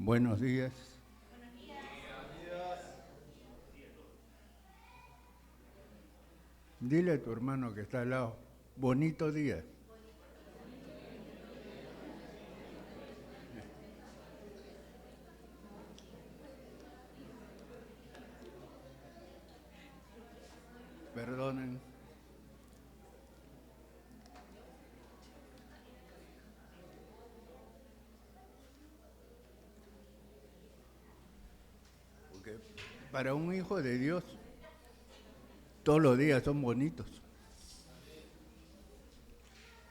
Buenos días. Dile a tu hermano que está al lado, bonito día. Perdonen. Porque para un hijo de Dios, todos los días son bonitos.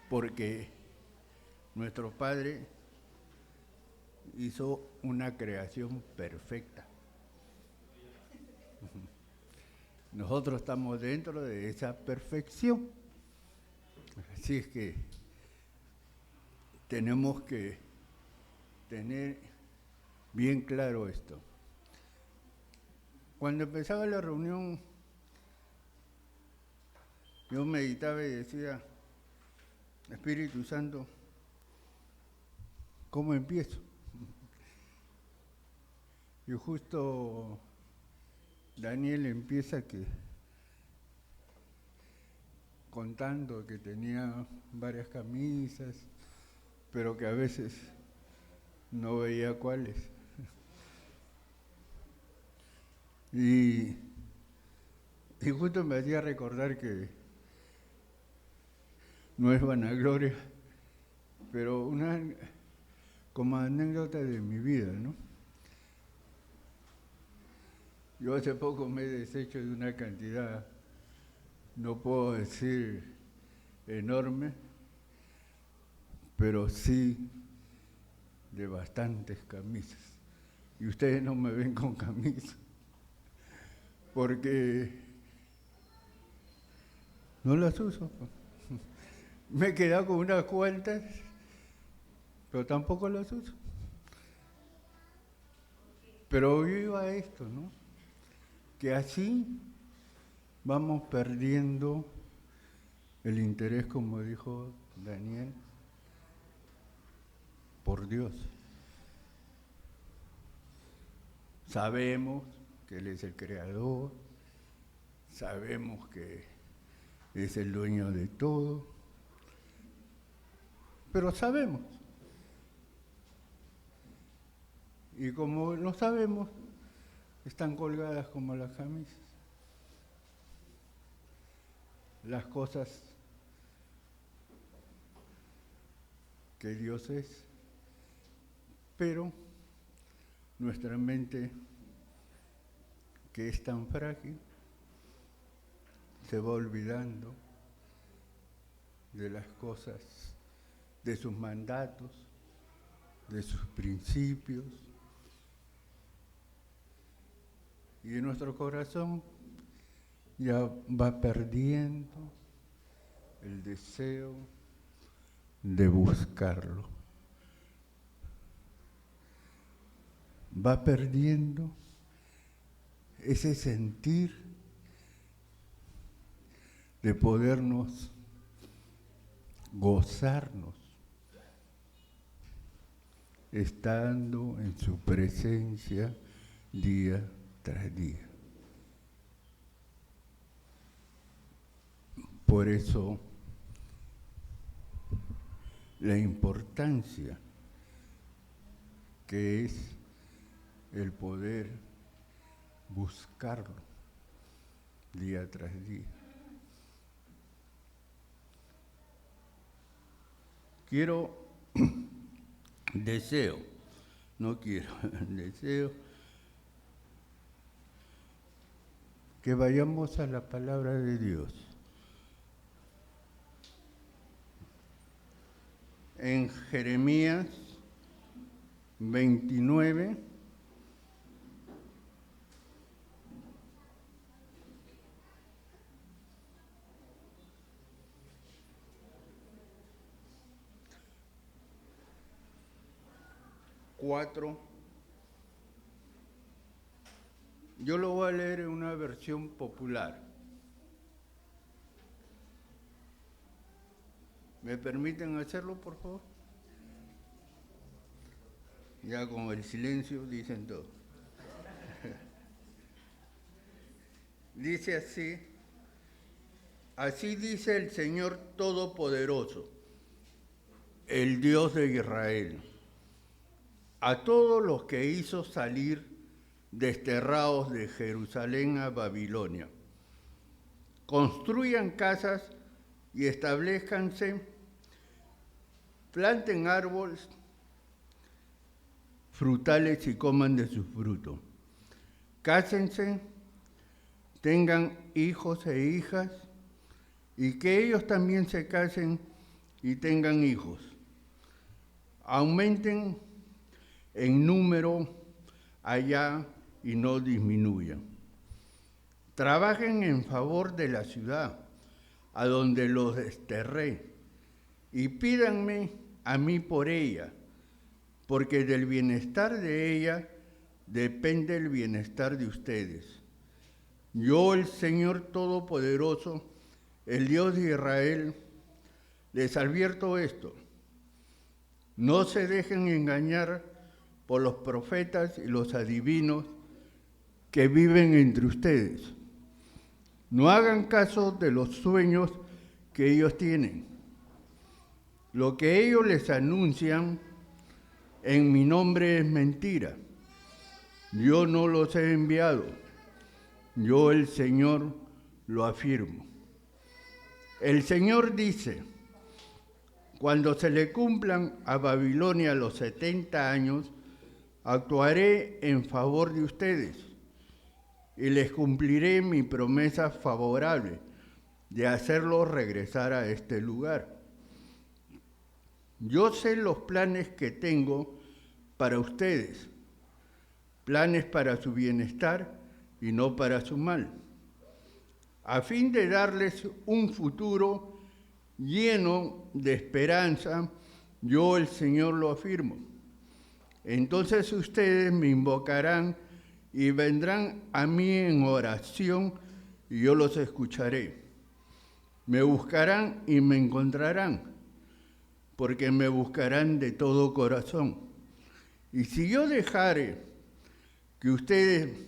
Porque nuestro Padre hizo una creación perfecta. Nosotros estamos dentro de esa perfección. Así es que tenemos que tener bien claro esto. Cuando empezaba la reunión, yo meditaba y decía, Espíritu Santo, ¿cómo empiezo? Y justo Daniel empieza contando que tenía varias camisas, pero que a veces no veía cuáles. Y justo me hacía recordar que no es vanagloria, pero como anécdota de mi vida, ¿no? Yo hace poco me he deshecho de una cantidad, no puedo decir enorme, pero sí de bastantes camisas. Y ustedes no me ven con camisa, porque no las uso. Me he quedado con unas cuantas, pero tampoco las uso. Pero yo iba a esto, ¿no? Que así vamos perdiendo el interés, como dijo Daniel, por Dios. Sabemos que Él es el creador, sabemos que es el dueño de todo, pero sabemos. Y como no sabemos, están colgadas como las camisas. Las cosas que Dios es, pero nuestra mente, que es tan frágil, se va olvidando de las cosas, de sus mandatos, de sus principios. Y en nuestro corazón ya va perdiendo el deseo de buscarlo. Va perdiendo ese sentir de podernos gozarnos estando en su presencia día tras día. Por eso la importancia que es el poder buscarlo día tras día. Deseo que vayamos a la palabra de Dios. En Jeremías 29, yo lo voy a leer en una versión popular. ¿Me permiten hacerlo, por favor? Ya con el silencio dicen todo. Dice así, así dice el Señor Todopoderoso, el Dios de Israel, a todos los que hizo salir desterrados de Jerusalén a Babilonia. Construyan casas y establezcanse, planten árboles frutales y coman de sus frutos. Cásense, tengan hijos e hijas, y que ellos también se casen y tengan hijos. Aumenten en número allá y no disminuyan. Trabajen en favor de la ciudad a donde los desterré y pídanme a mí por ella, porque del bienestar de ella depende el bienestar de ustedes. Yo, el Señor Todopoderoso, el Dios de Israel, les advierto esto: no se dejen engañar por los profetas y los adivinos que viven entre ustedes. No hagan caso de los sueños que ellos tienen. Lo que ellos les anuncian en mi nombre es mentira. Yo no los he enviado. Yo, el Señor, lo afirmo. El Señor dice: cuando se le cumplan a Babilonia los 70 años, actuaré en favor de ustedes y les cumpliré mi promesa favorable de hacerlos regresar a este lugar. Yo sé los planes que tengo para ustedes, planes para su bienestar y no para su mal, a fin de darles un futuro lleno de esperanza. Yo, el Señor, lo afirmo. Entonces ustedes me invocarán y vendrán a mí en oración y yo los escucharé. Me buscarán y me encontrarán, porque me buscarán de todo corazón. Y si yo dejare que ustedes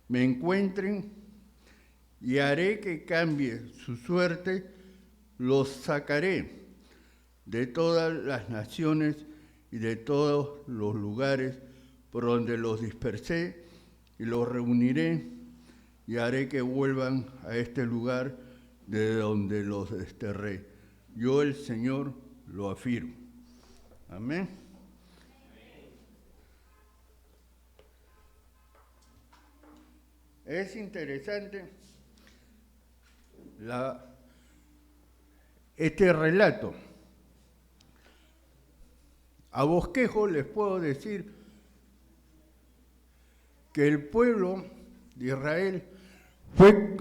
me encuentren y haré que cambie su suerte, los sacaré de todas las naciones y de todos los lugares por donde los dispersé, y los reuniré y haré que vuelvan a este lugar de donde los desterré. Yo, el Señor, lo afirmo. Amén. Es interesante este relato. A bosquejo les puedo decir que el pueblo de Israel fue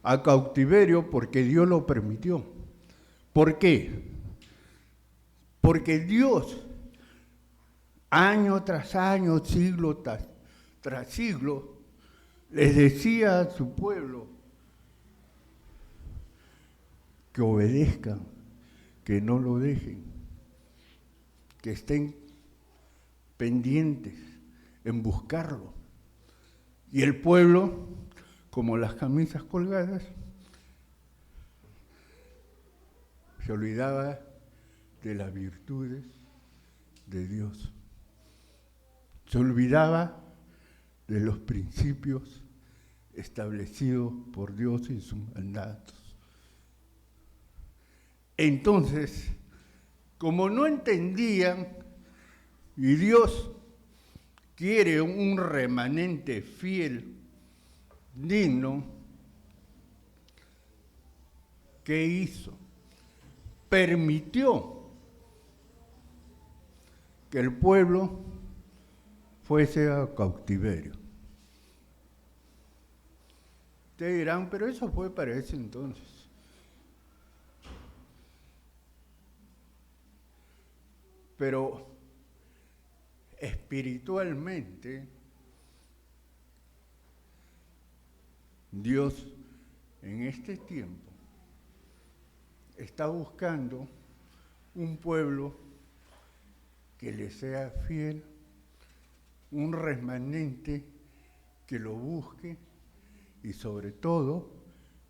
a cautiverio porque Dios lo permitió. ¿Por qué? Porque Dios, año tras año, siglo tras siglo, les decía a su pueblo que obedezcan, que no lo dejen, que estén pendientes en buscarlo. Y el pueblo, como las camisas colgadas, se olvidaba de las virtudes de Dios. Se olvidaba de los principios establecidos por Dios en sus mandatos. Entonces, como no entendían, y Dios quiere un remanente fiel, digno, ¿qué hizo? Permitió que el pueblo fuese a cautiverio. Ustedes dirán, pero eso fue para ese entonces. Pero espiritualmente, Dios en este tiempo está buscando un pueblo que le sea fiel, un remanente que lo busque y sobre todo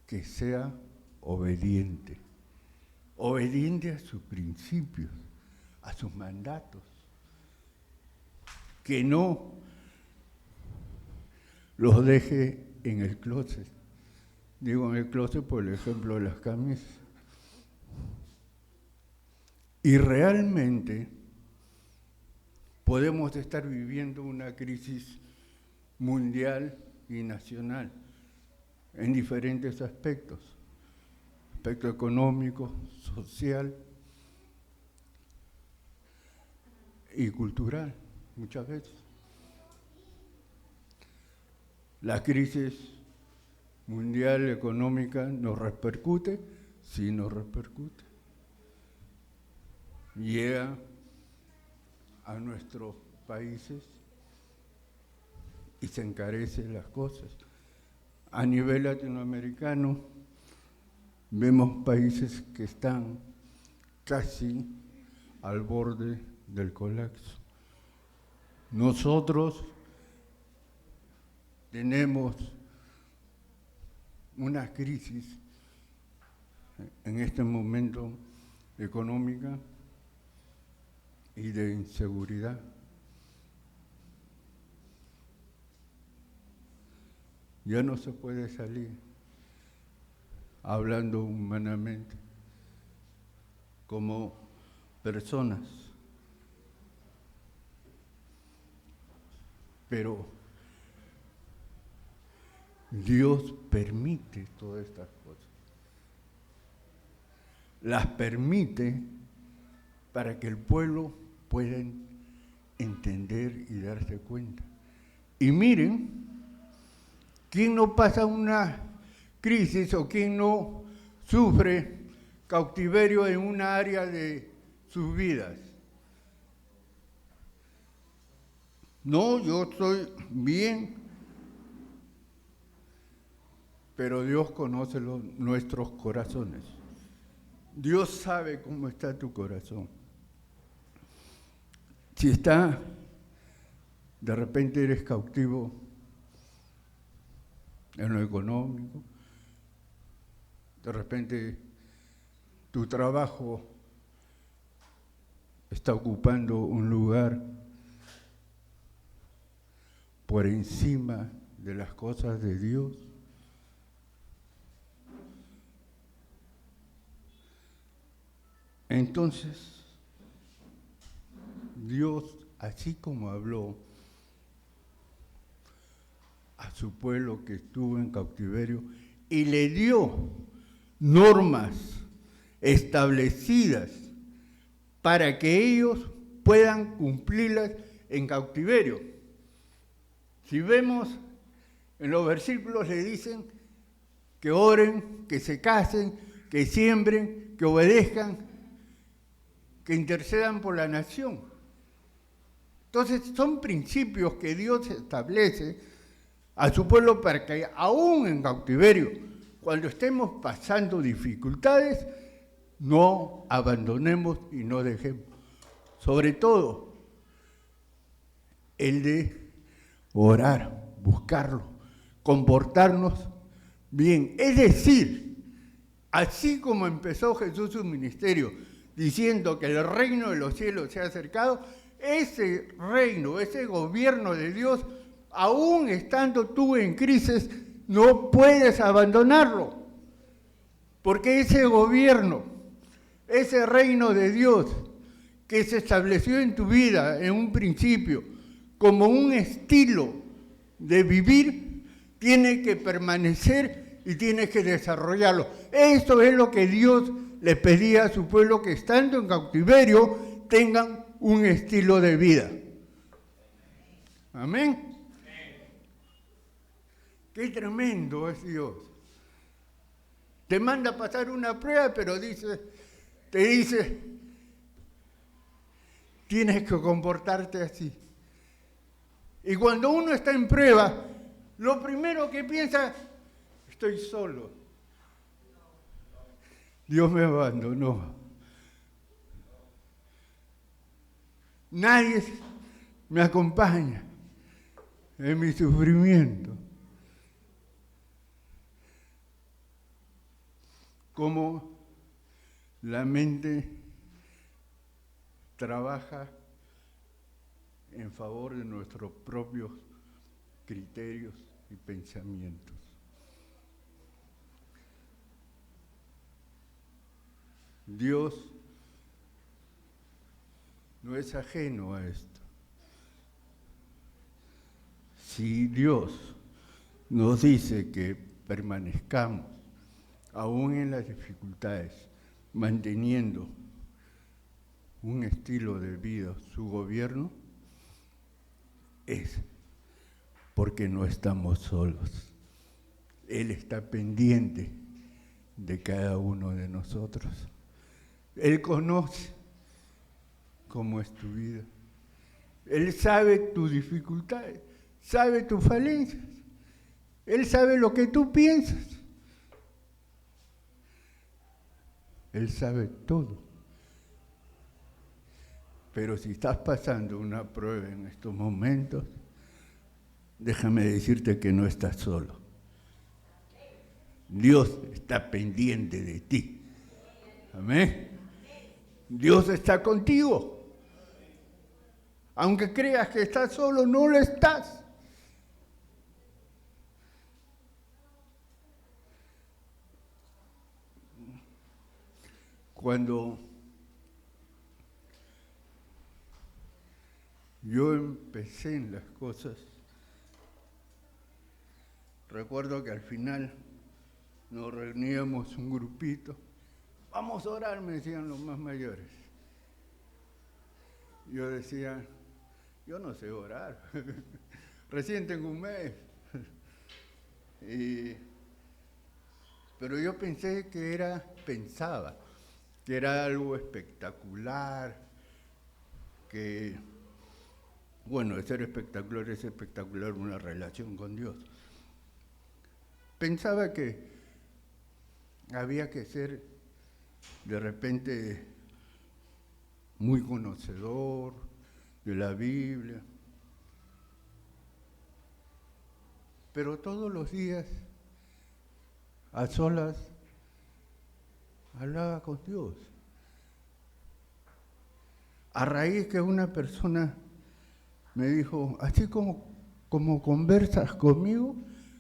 que sea obediente. Obediente a sus principios, a sus mandatos. Que no los deje en el closet. Digo en el closet por el ejemplo de las camisas. Y realmente podemos estar viviendo una crisis mundial y nacional en diferentes aspectos. Aspecto económico, social y cultural, muchas veces. La crisis mundial económica nos repercute, sí nos repercute. Llega a nuestros países y se encarecen las cosas. A nivel latinoamericano, vemos países que están casi al borde del colapso. Nosotros tenemos una crisis en este momento económica y de inseguridad. Ya no se puede salir, hablando humanamente, como personas. Pero Dios permite todas estas cosas. Las permite para que el pueblo pueda entender y darse cuenta. Y miren, ¿quién no pasa una crisis o quién no sufre cautiverio en una área de sus vidas? No, yo estoy bien, pero Dios conoce nuestros corazones. Dios sabe cómo está tu corazón. Si de repente eres cautivo en lo económico, de repente tu trabajo está ocupando un lugar por encima de las cosas de Dios. Entonces, Dios, así como habló a su pueblo que estuvo en cautiverio y le dio normas establecidas para que ellos puedan cumplirlas en cautiverio. Si vemos en los versículos le dicen que oren, que se casen, que siembren, que obedezcan, que intercedan por la nación. Entonces son principios que Dios establece a su pueblo para que aún en cautiverio, cuando estemos pasando dificultades, no abandonemos y no dejemos. Sobre todo, el de orar, buscarlo, comportarnos bien. Es decir, así como empezó Jesús su ministerio, diciendo que el reino de los cielos se ha acercado, ese reino, ese gobierno de Dios, aún estando tú en crisis, no puedes abandonarlo. Porque ese gobierno, ese reino de Dios que se estableció en tu vida en un principio como un estilo de vivir, tiene que permanecer y tiene que desarrollarlo. Eso es lo que Dios le pedía a su pueblo, que estando en cautiverio tengan un estilo de vida. Amén. Qué tremendo es Dios. Te manda a pasar una prueba, pero te dice, tienes que comportarte así. Y cuando uno está en prueba, lo primero que piensa, estoy solo. Dios me abandonó. Nadie me acompaña en mi sufrimiento. Cómo la mente trabaja en favor de nuestros propios criterios y pensamientos. Dios no es ajeno a esto. Si Dios nos dice que permanezcamos aún en las dificultades, manteniendo un estilo de vida, su gobierno, es porque no estamos solos. Él está pendiente de cada uno de nosotros. Él conoce cómo es tu vida. Él sabe tus dificultades, sabe tus falencias. Él sabe lo que tú piensas. Él sabe todo. Pero si estás pasando una prueba en estos momentos, déjame decirte que no estás solo. Dios está pendiente de ti. Amén. Dios está contigo. Aunque creas que estás solo, no lo estás. Cuando yo empecé en las cosas, recuerdo que al final nos reuníamos un grupito. Vamos a orar, me decían los más mayores. Yo decía, yo no sé orar, recién tengo un mes. Pero yo pensaba que era algo espectacular, que, bueno, de ser espectacular es espectacular una relación con Dios. Pensaba que había que ser de repente muy conocedor de la Biblia, pero todos los días, a solas, hablaba con Dios. A raíz que una persona me dijo, así como conversas conmigo,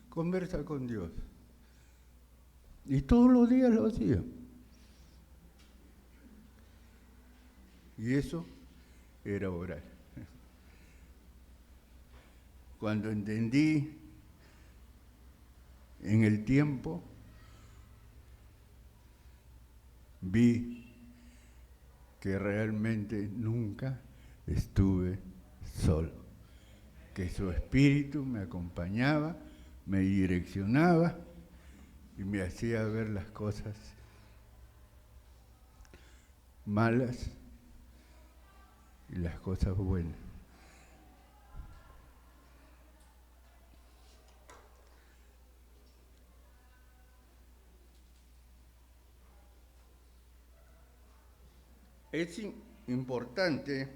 conversa con Dios. Y todos los días lo hacía. Y eso era orar. Cuando entendí en el tiempo, vi que realmente nunca estuve solo, que su espíritu me acompañaba, me direccionaba y me hacía ver las cosas malas y las cosas buenas. Es importante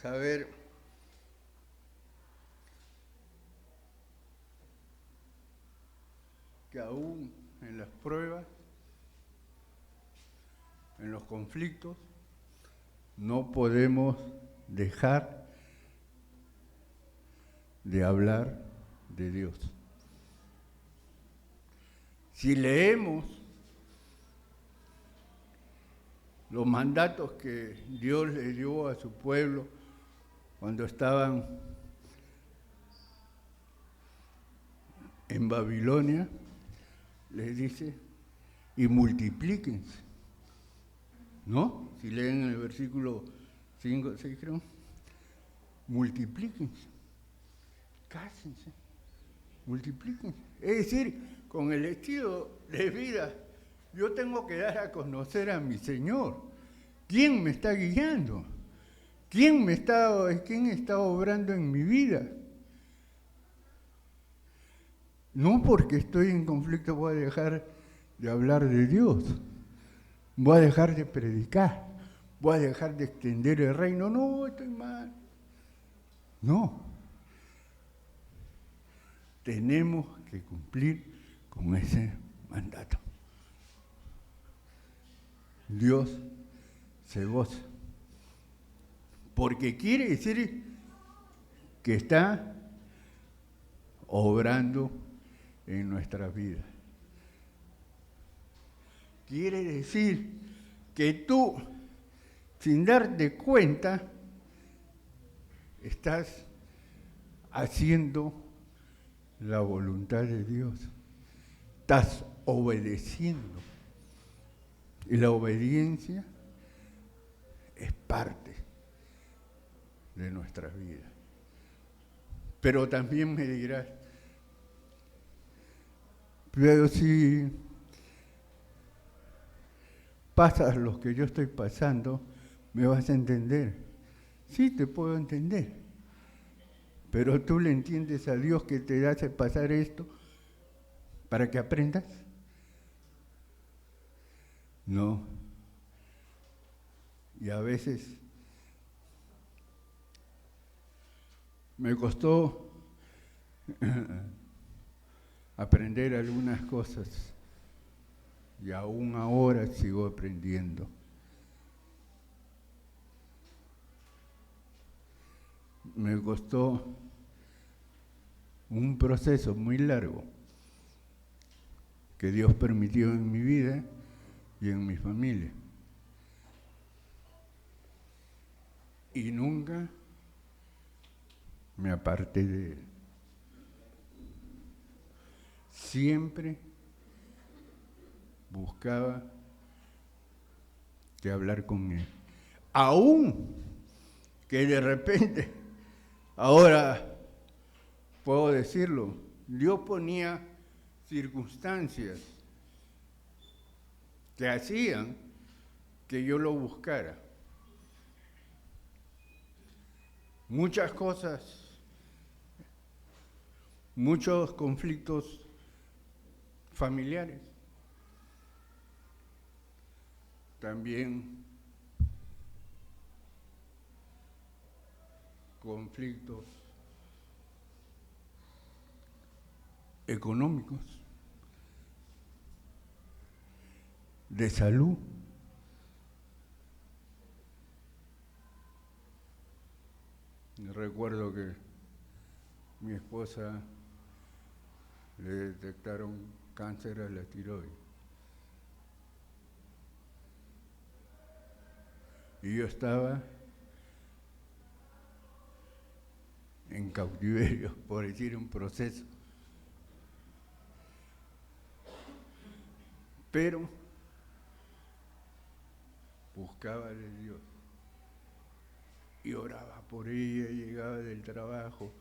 saber que aún en las pruebas, en los conflictos, no podemos dejar de hablar de Dios. Si leemos los mandatos que Dios le dio a su pueblo cuando estaban en Babilonia, les dice, y multiplíquense, ¿no? Si leen el versículo 5, 6 creo, multiplíquense, cásense, multiplíquense. Es decir, con el estilo de vida, yo tengo que dar a conocer a mi Señor. ¿Quién me está guiando? ¿Quién está obrando en mi vida? No porque estoy en conflicto voy a dejar de hablar de Dios. Voy a dejar de predicar. voy a dejar de extender el reino. No, estoy mal. No. Tenemos que cumplir con ese mandato. Dios se goza. Porque quiere decir que está obrando en nuestras vidas. Quiere decir que tú, sin darte cuenta, estás haciendo la voluntad de Dios. Estás obedeciendo. Y la obediencia es parte de nuestras vidas. Pero también me dirás, pero si pasas lo que yo estoy pasando, me vas a entender. Sí, te puedo entender. Pero tú le entiendes a Dios que te hace pasar esto para que aprendas. No. Y a veces me costó aprender algunas cosas y aún ahora sigo aprendiendo. Me costó un proceso muy largo que Dios permitió en mi vida y en mi familia. Y nunca me aparté de Él. Siempre buscaba que hablar con Él. Aún que de repente, ahora puedo decirlo, Dios ponía circunstancias que hacían que yo lo buscara. Muchas cosas, muchos conflictos familiares, también conflictos económicos, de salud. Recuerdo que mi esposa le detectaron cáncer a la tiroides. Y yo estaba en cautiverio, por decir un proceso. Pero buscaba de Dios y oraba por ella, llegaba del trabajo,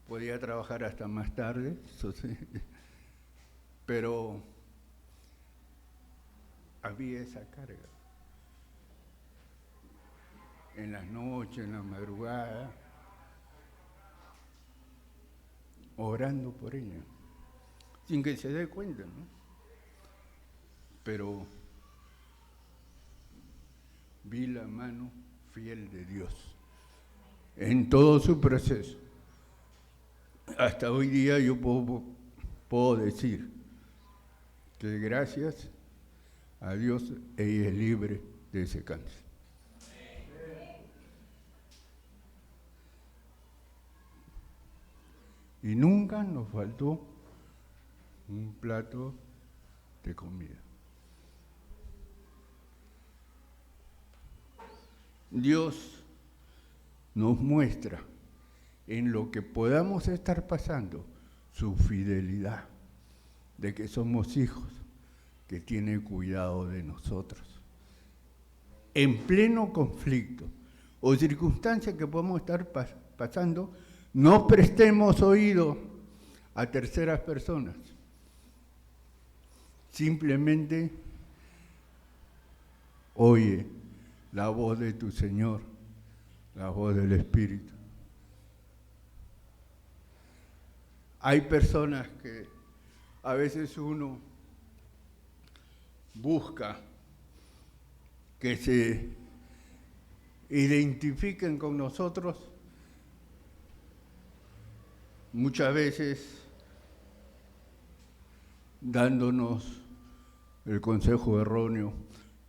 podía trabajar hasta más tarde, eso sí, pero había esa carga. En las noches, en la madrugada, orando por ella, sin que se dé cuenta, ¿no? Pero vi la mano fiel de Dios en todo su proceso. Hasta hoy día yo puedo decir que gracias a Dios ella es libre de ese cáncer. Y nunca nos faltó un plato de comida. Dios nos muestra en lo que podamos estar pasando su fidelidad, de que somos hijos, que tiene cuidado de nosotros. En pleno conflicto o circunstancia que podamos estar pasando, no prestemos oído a terceras personas. Simplemente oye la voz de tu Señor, la voz del Espíritu. Hay personas que a veces uno busca que se identifiquen con nosotros, muchas veces dándonos el consejo erróneo.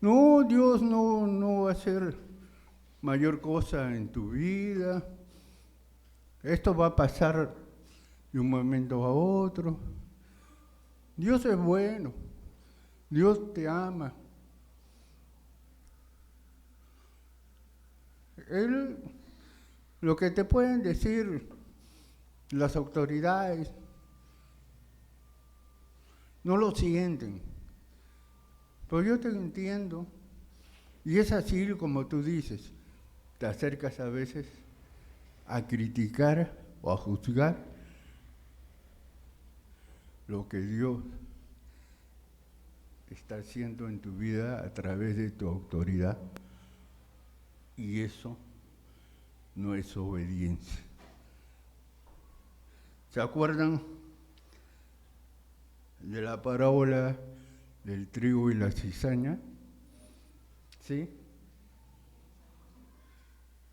No, Dios no va a hacer mayor cosa en tu vida. Esto va a pasar de un momento a otro. Dios es bueno. Dios te ama. Lo que te pueden decir las autoridades, no lo sienten. Pero yo te entiendo. Y es así como tú dices. Te acercas a veces a criticar o a juzgar lo que Dios está haciendo en tu vida a través de tu autoridad. Y eso no es obediencia. ¿Se acuerdan de la parábola del trigo y la cizaña? ¿Sí?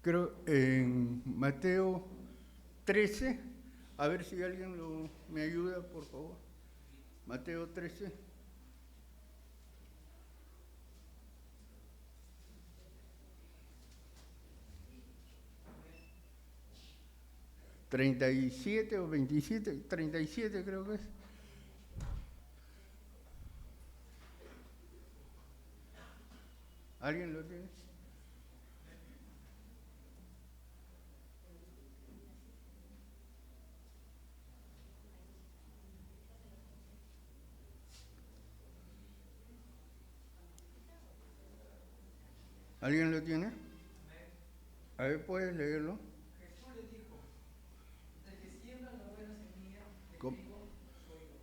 Creo en Mateo 13, a ver si alguien me ayuda, por favor. Mateo 13. 37 o 27, 37 creo que es. ¿Alguien lo tiene? ¿Alguien lo tiene? A ver, ¿puedes leerlo? Jesús le dijo, el que siembra la buena semilla de ¿Cómo? trigo soy yo,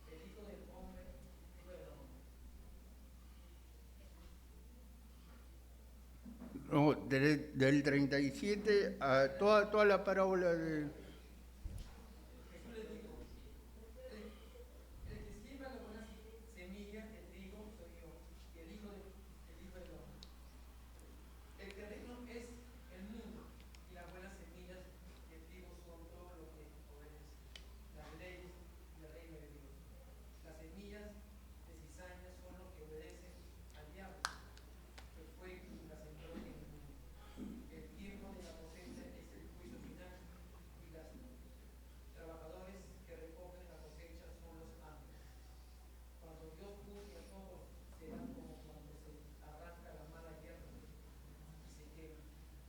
el Hijo del Hombre, Hijo del Hombre. No, del 37 a toda la parábola de... Jesús le dijo, el que siembra la buena semilla de trigo soy yo, el Hijo del Hombre. El terreno es el mundo y las buenas semillas de trigo son todo lo que obedece las leyes y el reino de Dios. Las semillas de cizaña son los que obedecen al diablo, que fue quien las sembró en el mundo. El tiempo de la cosecha es el juicio final y los trabajadores que recogen la cosecha son los ángeles. Cuando Dios juzgue a todos, será como cuando se arranca la mala hierba y se quema.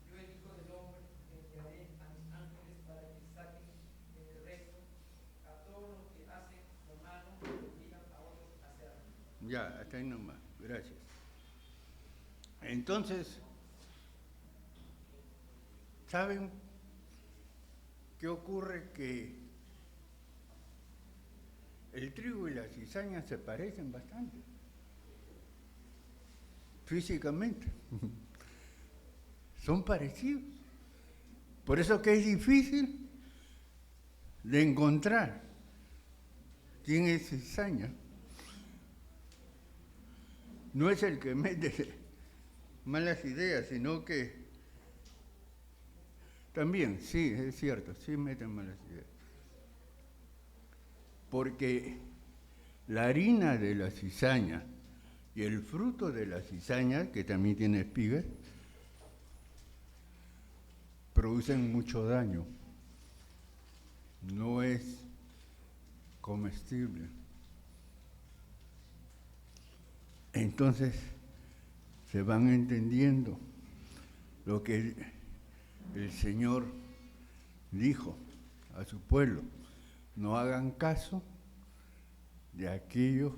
Yo, el Hijo del Hombre, enviaré a mis ángeles para que saquen del reino a todos los que hacen lo malo y obligan a otros a hacerlo. Ya, hasta ahí nomás. Gracias. Entonces, ¿saben qué ocurre? Que el trigo y la cizaña se parecen bastante, físicamente. Son parecidos. Por eso que es difícil de encontrar quién es cizaña. No es el que mete malas ideas, sino que también, sí, es cierto, sí meten malas ideas. Porque la harina de la cizaña y el fruto de la cizaña, que también tiene espigas, producen mucho daño. No es comestible. Entonces se van entendiendo lo que el Señor dijo a su pueblo: no hagan caso de aquellos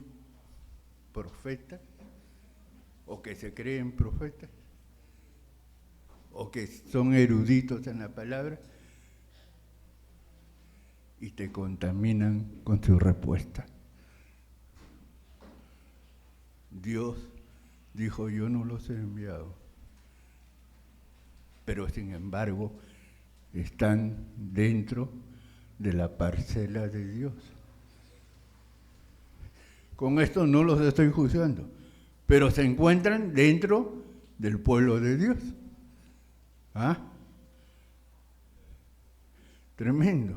profetas o que se creen profetas o que son eruditos en la palabra y te contaminan con su respuesta. Dios dijo: yo no los he enviado, pero sin embargo están dentro de la parcela de Dios. Con esto no los estoy juzgando, pero se encuentran dentro del pueblo de Dios. ¿Ah? Tremendo.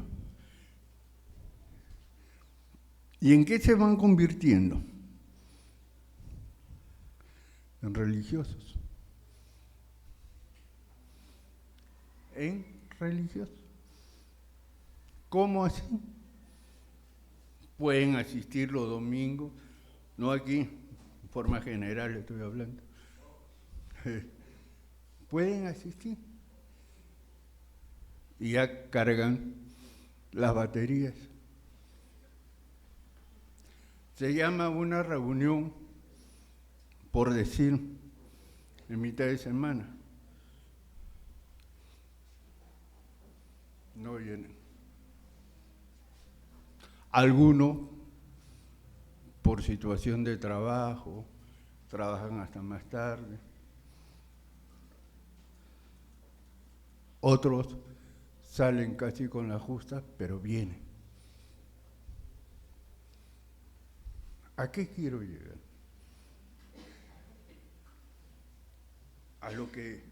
¿Y en qué se van convirtiendo? En religiosos. En religiosos. ¿Cómo así? Pueden asistir los domingos, no aquí, en forma general estoy hablando. Pueden asistir y ya cargan las baterías. Se llama una reunión, por decir, en mitad de semana. No vienen. Algunos, por situación de trabajo, trabajan hasta más tarde. Otros salen casi con la justa, pero vienen. ¿A qué quiero llegar? A lo que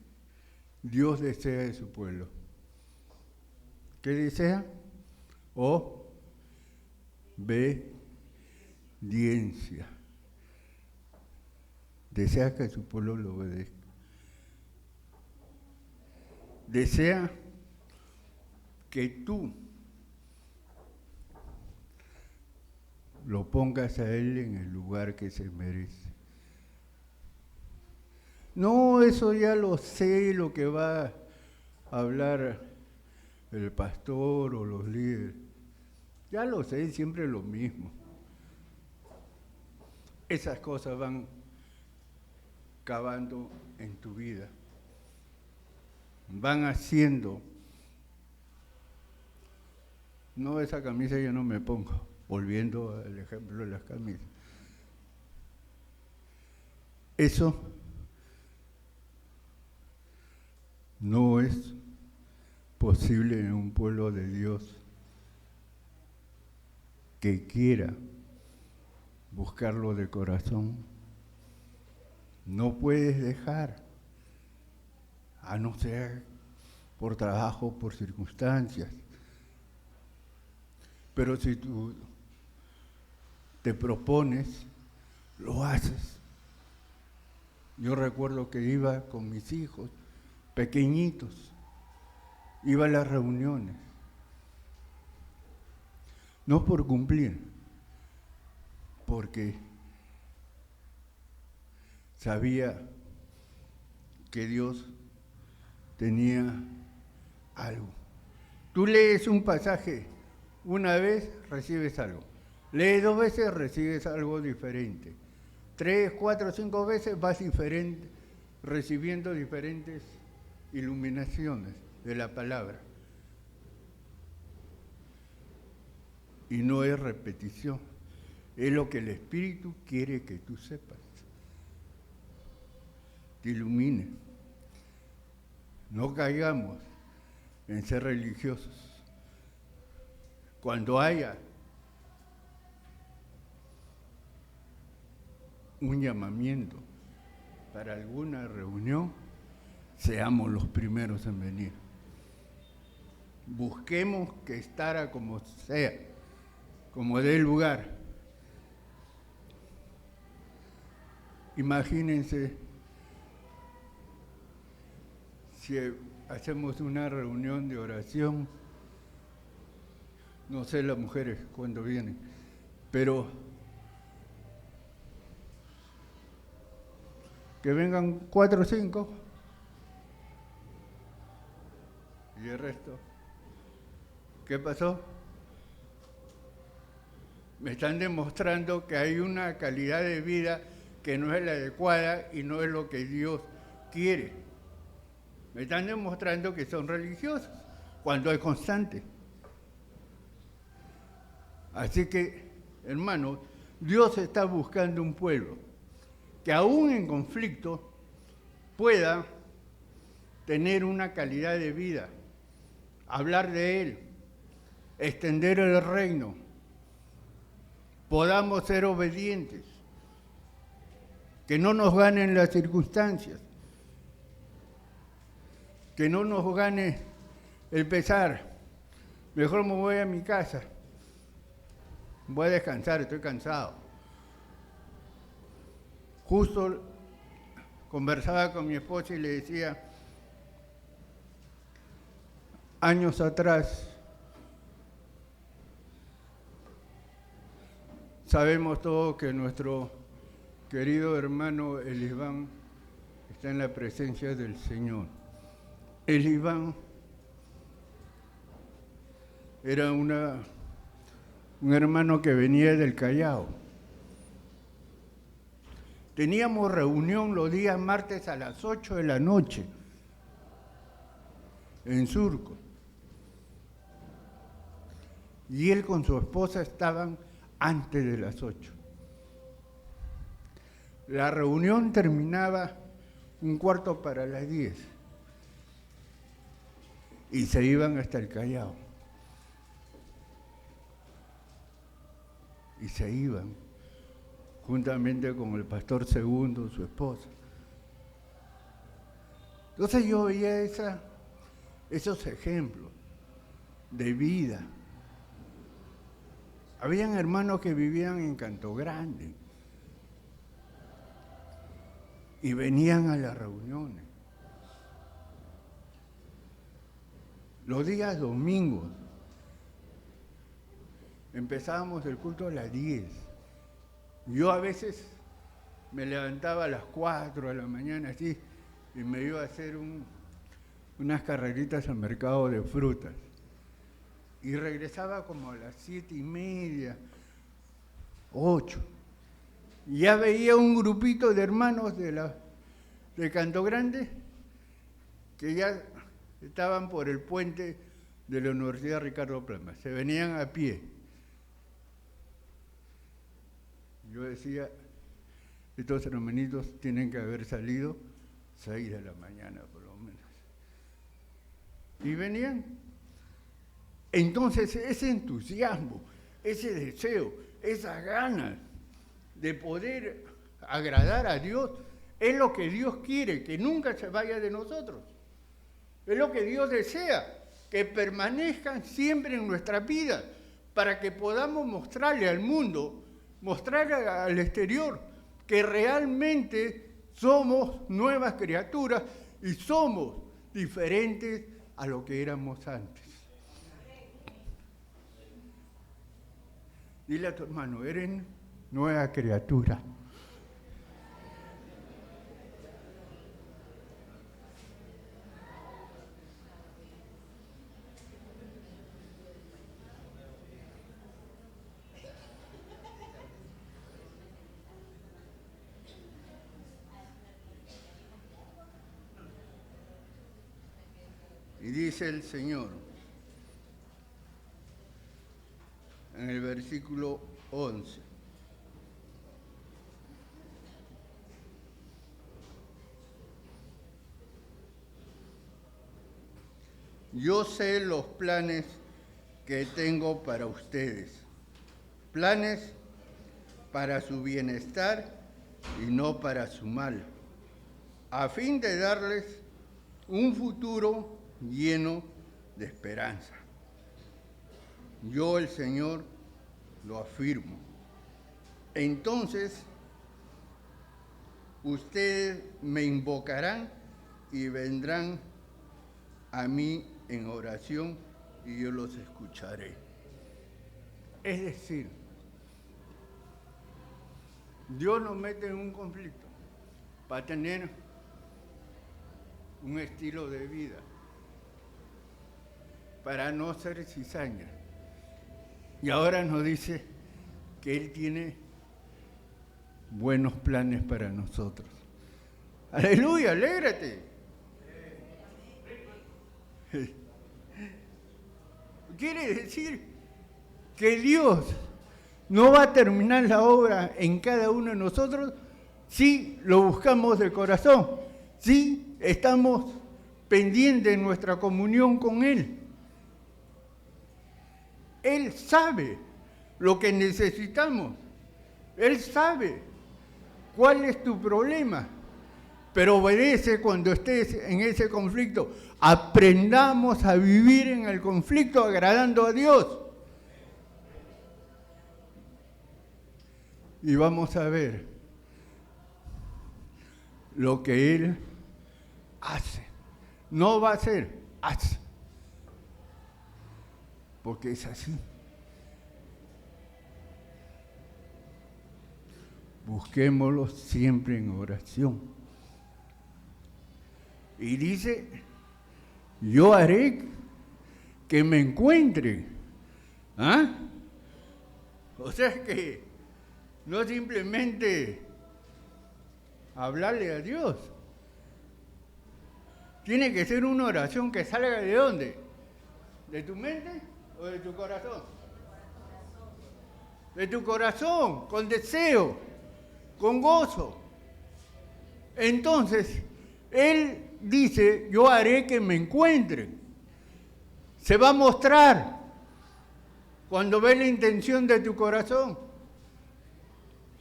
Dios desea de su pueblo. ¿Qué desea? Obediencia. Desea que su pueblo lo obedezca. Desea que tú lo pongas a Él en el lugar que se merece. No, eso ya lo sé, lo que va a hablar el pastor o los líderes. Ya lo sé, siempre lo mismo. Esas cosas van cavando en tu vida. Van haciendo. No, esa camisa yo no me pongo, volviendo al ejemplo de las camisas. Eso no es posible en un pueblo de Dios que quiera buscarlo de corazón. No puedes dejar, a no ser por trabajo, por circunstancias. Pero si tú te propones, lo haces. Yo recuerdo que iba con mis hijos, pequeñitos, iba a las reuniones. No por cumplir, porque sabía que Dios tenía algo. Tú lees un pasaje una vez, recibes algo. Lees 2 veces, recibes algo diferente. 3, 4, 5 veces vas recibiendo diferentes iluminaciones de la palabra. Y no es repetición, es lo que el Espíritu quiere que tú sepas. Te ilumine. No caigamos en ser religiosos. Cuando haya un llamamiento para alguna reunión, seamos los primeros en venir. Busquemos que estará como sea, como dé lugar. Imagínense si hacemos una reunión de oración, no sé las mujeres cuándo vienen, pero que vengan 4 o 5 y el resto. ¿Qué pasó? Me están demostrando que hay una calidad de vida que no es la adecuada y no es lo que Dios quiere. Me están demostrando que son religiosos cuando es constante. Así que, hermanos, Dios está buscando un pueblo que aún en conflicto pueda tener una calidad de vida, hablar de Él, extender el reino, podamos ser obedientes, que no nos ganen las circunstancias, que no nos gane el pesar. Mejor me voy a mi casa. Voy a descansar, estoy cansado. Justo conversaba con mi esposa y le decía, años atrás, sabemos todos que nuestro querido hermano Elisbán está en la presencia del Señor. Elisbán era un hermano que venía del Callao. Teníamos reunión los días martes a las 8 de la noche en Surco. Y él con su esposa estaban antes de las 8. La reunión terminaba 9:45 y se iban hasta el Callao. Y se iban juntamente con el pastor Segundo, su esposa. Entonces yo veía esos ejemplos de vida. Habían hermanos que vivían en Canto Grande y venían a las reuniones. Los días domingos empezábamos el culto a las 10. Yo a veces me levantaba a las 4 de la mañana así y me iba a hacer unas carreritas al mercado de frutas. Y regresaba como a las 7:30, 8. Y ya veía un grupito de hermanos de Canto Grande que ya estaban por el puente de la Universidad Ricardo Palma. Se venían a pie. Yo decía, estos hermanitos tienen que haber salido 6 de la mañana por lo menos. Y venían. Entonces ese entusiasmo, ese deseo, esas ganas de poder agradar a Dios, es lo que Dios quiere, que nunca se vaya de nosotros. Es lo que Dios desea, que permanezcan siempre en nuestra vida, para que podamos mostrarle al mundo, mostrarle al exterior, que realmente somos nuevas criaturas y somos diferentes a lo que éramos antes. Dile a tu hermano, eres nueva criatura. Y dice el Señor en el versículo 11. Yo sé los planes que tengo para ustedes, planes para su bienestar y no para su mal, a fin de darles un futuro lleno de esperanza. Yo, el Señor, lo afirmo. Entonces, ustedes me invocarán y vendrán a mí en oración y yo los escucharé. Es decir, Dios nos mete en un conflicto para tener un estilo de vida, para no ser cizaña. Y ahora nos dice que Él tiene buenos planes para nosotros. ¡Aleluya! ¡Alégrate! Quiere decir que Dios no va a terminar la obra en cada uno de nosotros si lo buscamos de corazón, si estamos pendientes de nuestra comunión con Él. Él sabe lo que necesitamos. Él sabe cuál es tu problema. pero obedece cuando estés en ese conflicto. Aprendamos a vivir en el conflicto agradando a Dios. Y vamos a ver lo que Él hace. No va a hacer, hace. Porque es así. Busquémoslo siempre en oración. Y dice, yo haré que me encuentren. ¿Ah? O sea que no simplemente hablarle a Dios. Tiene que ser una oración que salga ¿de dónde? ¿De tu mente o de tu corazón? De tu corazón, con deseo, con gozo. Entonces, Él dice, yo haré que me encuentren. Se va a mostrar cuando ve la intención de tu corazón.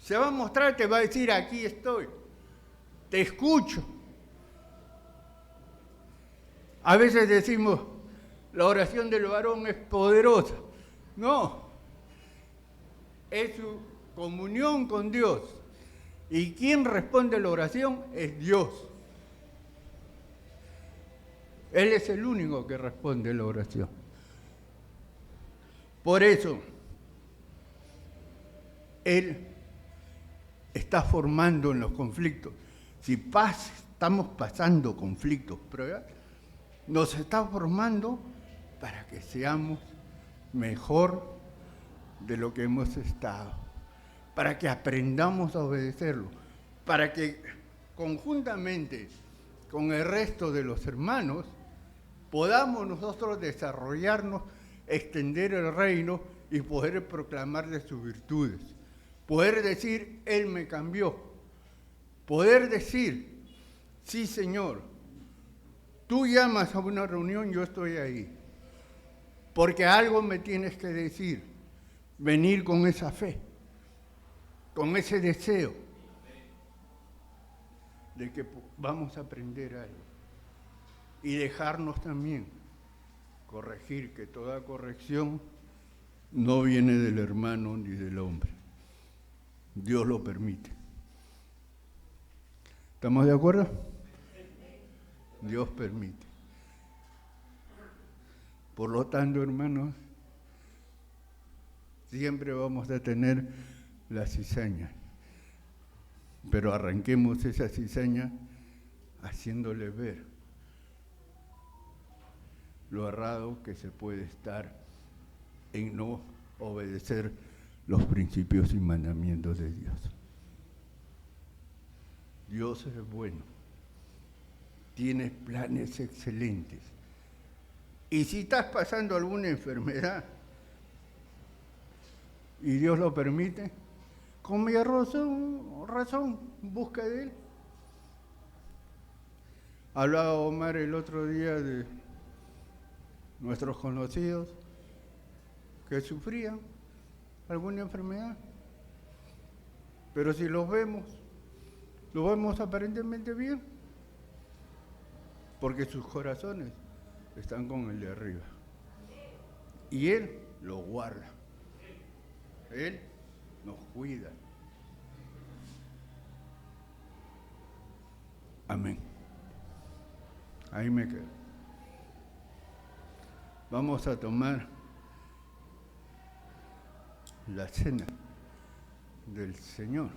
Se va a mostrar, te va a decir, aquí estoy, te escucho. A veces decimos, la oración del varón es poderosa. No, es su comunión con Dios. ¿Y quién responde a la oración? Es Dios. Él es el único que responde a la oración. Por eso, Él está formando en los conflictos. Si estamos pasando conflictos, pruebas, nos está formando para que seamos mejor de lo que hemos estado, para que aprendamos a obedecerlo, para que conjuntamente con el resto de los hermanos podamos nosotros desarrollarnos, extender el reino y poder proclamarle sus virtudes, poder decir, Él me cambió, poder decir, sí Señor, tú llamas a una reunión, yo estoy ahí, porque algo me tienes que decir, venir con esa fe, con ese deseo de que vamos a aprender algo y dejarnos también corregir, que toda corrección no viene del hermano ni del hombre. Dios lo permite. ¿Estamos de acuerdo? Dios permite. Por lo tanto, hermanos, siempre vamos a tener la cizaña, pero arranquemos esa cizaña haciéndole ver lo errado que se puede estar en no obedecer los principios y mandamientos de Dios. Dios es bueno, tiene planes excelentes. Y si estás pasando alguna enfermedad y Dios lo permite, con mi razón, busca de Él. Hablaba Omar el otro día de nuestros conocidos que sufrían alguna enfermedad. Pero si los vemos aparentemente bien, porque sus corazones están con el de arriba. Y Él los guarda. Él nos cuida. Amén. Ahí me quedo. Vamos a tomar la cena del Señor.